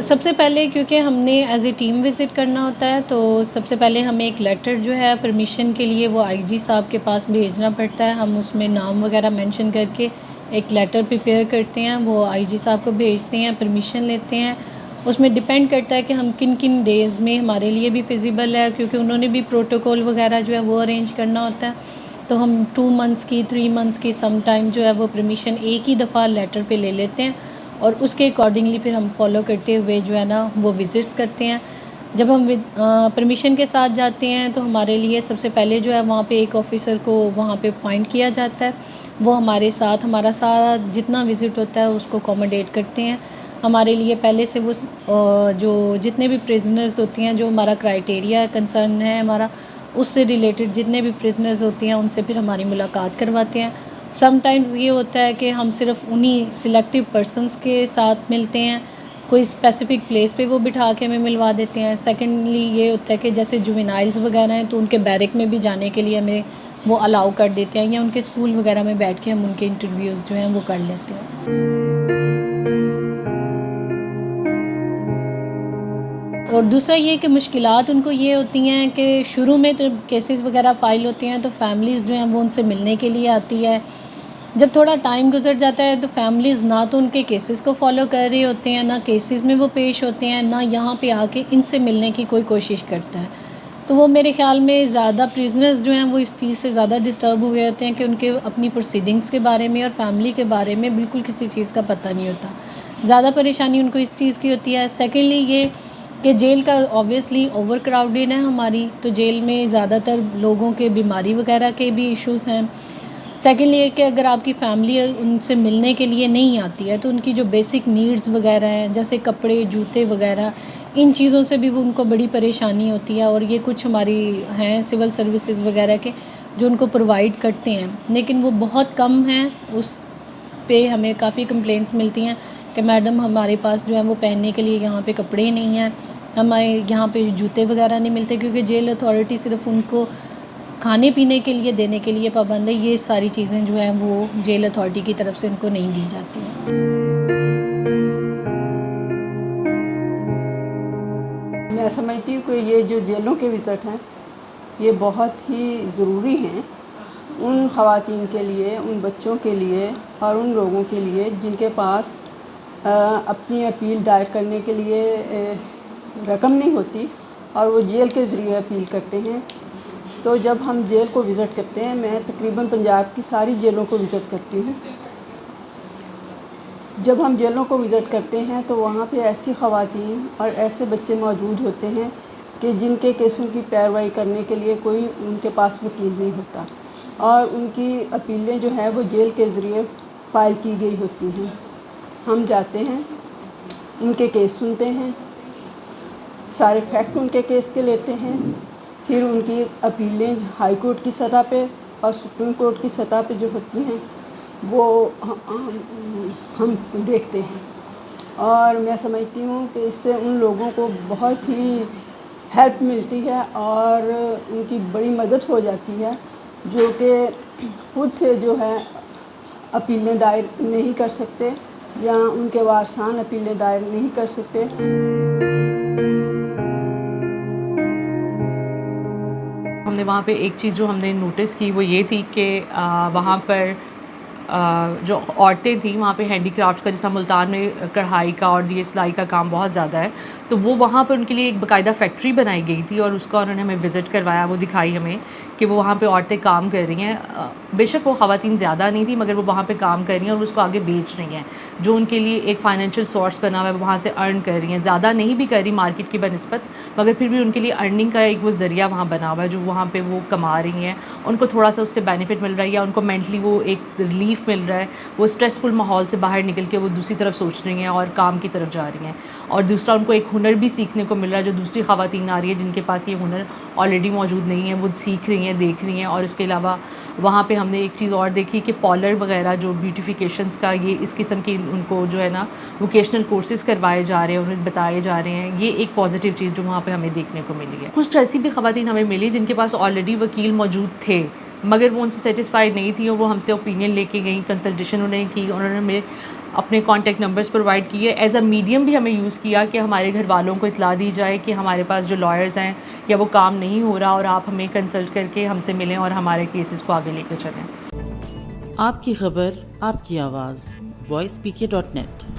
सबसे पहले क्योंकि हमने एज़ ए टीम विज़िट करना होता है, तो सबसे पहले हमें एक लेटर जो है परमिशन के लिए वो आईजी साहब के पास भेजना पड़ता है। हम उसमें नाम वगैरह मेंशन करके एक लेटर प्रिपेयर करते हैं, वो आईजी साहब को भेजते हैं, परमिशन लेते हैं। उसमें डिपेंड करता है कि हम किन-किन डेज़ में हमारे लिए भी फिज़िबल है, क्योंकि उन्होंने भी प्रोटोकॉल वगैरह जो है वो अरेंज करना होता है। तो हम 2 मंथ्स की, 3 मंथ्स की सम टाइम जो है वो परमिशन एक ही दफ़ा लेटर पे ले लेते हैं और उसके अकॉर्डिंगली फिर हम फॉलो करते हुए जो है ना वो विज़िट्स करते हैं। जब हम परमिशन के साथ जाते हैं तो हमारे लिए सबसे पहले जो है वहाँ पे एक ऑफ़िसर को वहाँ पे अपॉइंट किया जाता है। वो हमारे साथ हमारा सारा जितना विज़िट होता है उसको अकोमोडेट करते हैं। हमारे लिए पहले से वो जो जितने भी प्रिजनर्स होती हैं, जो हमारा क्राइटेरिया कंसर्न है हमारा, उससे रिलेटेड जितने भी प्रिजनर्स होती हैं उनसे फिर हमारी मुलाकात करवाते हैं। समटाइम्स ये होता है कि हम सिर्फ उन्हीं सिलेक्टिव पर्सन्स के साथ मिलते हैं, कोई स्पेसिफिक प्लेस पे वो बिठा के हमें मिलवा देते हैं। सेकेंडली ये होता है कि जैसे जुवेनाइल्स वगैरह हैं तो उनके बैरक में भी जाने के लिए हमें वो अलाउ कर देते हैं, या उनके स्कूल वगैरह में बैठ के हम उनके इंटरव्यूज़ जो हैं वो कर लेते हैं। और दूसरा ये कि मुश्किलात उनको ये होती हैं कि शुरू में तो केसेस वगैरह फ़ाइल होते हैं तो फैमिलीज़ जो हैं वो उनसे मिलने के लिए आती है। जब थोड़ा टाइम गुज़र जाता है तो फैमिलीज़ ना तो उनके केसेस को फ़ॉलो कर रहे होते हैं, ना केसेस में वो पेश होते हैं, ना यहाँ पे आके इनसे मिलने की कोई कोशिश करता है। तो वो मेरे ख़्याल में ज़्यादा प्रिजनर्स जो हैं वो इस चीज़ से ज़्यादा डिस्टर्ब हुए होते हैं कि उनके अपनी प्रोसीडिंग्स के बारे में और फैमिली के बारे में बिल्कुल किसी चीज़ का पता नहीं होता। ज़्यादा परेशानी उनको इस चीज़ की होती है। सेकेंडली ये कि जेल का ऑब्वियसली ओवर क्राउडेड है हमारी, तो जेल में ज़्यादातर लोगों के बीमारी वगैरह के भी इश्यूज़ हैं। सेकेंडली ये कि अगर आपकी फैमिली उनसे मिलने के लिए नहीं आती है तो उनकी जो बेसिक नीड्स वगैरह हैं, जैसे कपड़े, जूते वगैरह, इन चीज़ों से भी वो उनको बड़ी परेशानी होती है। और ये कुछ हमारी हैं सिविल सर्विसेज वगैरह के जो उनको प्रोवाइड करते हैं, लेकिन वो बहुत कम हैं। उस पे हमें काफ़ी कंप्लेंट्स मिलती हैं कि मैडम हमारे पास जो है वो पहनने के लिए यहाँ पे कपड़े नहीं हैं, हमें यहाँ पे जूते वगैरह नहीं मिलते, क्योंकि जेल अथॉरिटी सिर्फ उनको खाने पीने के लिए देने के लिए पाबंद है। ये सारी चीज़ें जो हैं वो जेल अथॉरिटी की तरफ से उनको नहीं दी जाती हैं। मैं समझती हूँ कि ये जो जेलों के विज़िट हैं ये बहुत ही ज़रूरी हैं उन ख़वातीन के लिए, उन बच्चों के लिए और उन लोगों के लिए जिनके पास अपनी अपील दायर करने के लिए रकम नहीं होती और वो जेल के ज़रिए अपील करते हैं। तो जब हम जेल को विज़िट करते हैं, मैं तकरीबन पंजाब की सारी जेलों को विज़िट करती हूँ। जब हम जेलों को विज़िट करते हैं तो वहाँ पे ऐसी ख़वातीन और ऐसे बच्चे मौजूद होते हैं कि जिनके केसों की पैरवाई करने के लिए कोई उनके पास वकील नहीं होता और उनकी अपीलें जो हैं वो जेल के ज़रिए फ़ाइल की गई होती हैं। हम जाते हैं, उनके केस सुनते हैं, सारे फैक्ट उनके केस के लेते हैं, फिर उनकी अपीलें हाई कोर्ट की सतह पे और सुप्रीम कोर्ट की सतह पे जो होती हैं वो हम देखते हैं। और मैं समझती हूँ कि इससे उन लोगों को बहुत ही हेल्प मिलती है और उनकी बड़ी मदद हो जाती है, जो कि खुद से जो है अपीलें दायर नहीं कर सकते या उनके वारसान अपीलें दायर नहीं कर सकते। हमने वहाँ पे एक चीज़ जो हमने नोटिस की वो ये थी कि वहाँ पर जो औरतें थीं वहाँ पे हैंडीक्राफ्ट्स का, जैसा मुल्तान में कढ़ाई का और ये सिलाई का काम बहुत ज़्यादा है, तो वो वहाँ पर उनके लिए एक बाकायदा फैक्ट्री बनाई गई थी और उसका उन्होंने हमें विज़िट करवाया। वो दिखाई हमें कि वो वहाँ पे औरतें काम कर रही हैं। बेशक वो ख़वातीन ज़्यादा नहीं थी, मगर वो वहाँ पे काम कर रही हैं और उसको आगे बेच रही हैं, जो उनके लिए एक फ़ाइनेंशियल सोर्स बना हुआ है। वो वहाँ से अर्न कर रही हैं, ज़्यादा नहीं भी कर रही मार्केट की बनिस्बत, मगर फिर भी उनके लिए अर्निंग का एक वो ज़रिया वहाँ बना हुआ है, जो वहाँ पे वो कमा रही हैं। उनको थोड़ा सा उससे बेनिफिट मिल रहा है या उनको मेंटली वो एक रिलीफ मिल रहा है। वो स्ट्रेसफुल माहौल से बाहर निकल के वो दूसरी तरफ सोच रही हैं और काम की तरफ जा रही हैं। और दूसरा, उनको एक हुनर भी सीखने को मिल रहा है, जो दूसरी ख़वातीन आ रही है जिनके पास ये हुनर ऑलरेडी मौजूद नहीं है, वो सीख रही हैं, देख रही हैं। और इसके अलावा वहाँ पे हमने एक चीज़ और देखी कि पार्लर वगैरह जो ब्यूटिफिकेशंस का, ये इस किस्म की उनको जो है ना वोकेशनल कोर्सेज करवाए जा रहे हैं, उन्हें बताए जा रहे हैं। ये एक पॉजिटिव चीज़ जो वहाँ पे हमें देखने को मिली है। कुछ ऐसी भी ख़वातीन हमें मिली जिनके पास ऑलरेडी वकील मौजूद थे, मगर वो उनसे सेटिस्फाइड नहीं थी और वो हमसे ओपिनियन लेके गई, कंसल्टेशन उन्होंने की, उन्होंने हमें अपने कॉन्टैक्ट नंबर्स प्रोवाइड किए। एज़ अ मीडियम भी हमें यूज़ किया कि हमारे घर वालों को इतला दी जाए कि हमारे पास जो लॉयर्स हैं या वो काम नहीं हो रहा और आप हमें कंसल्ट करके हमसे मिलें और हमारे केसेस को आगे लेकर चलें। आपकी खबर, आपकी आवाज़, voicepk.net।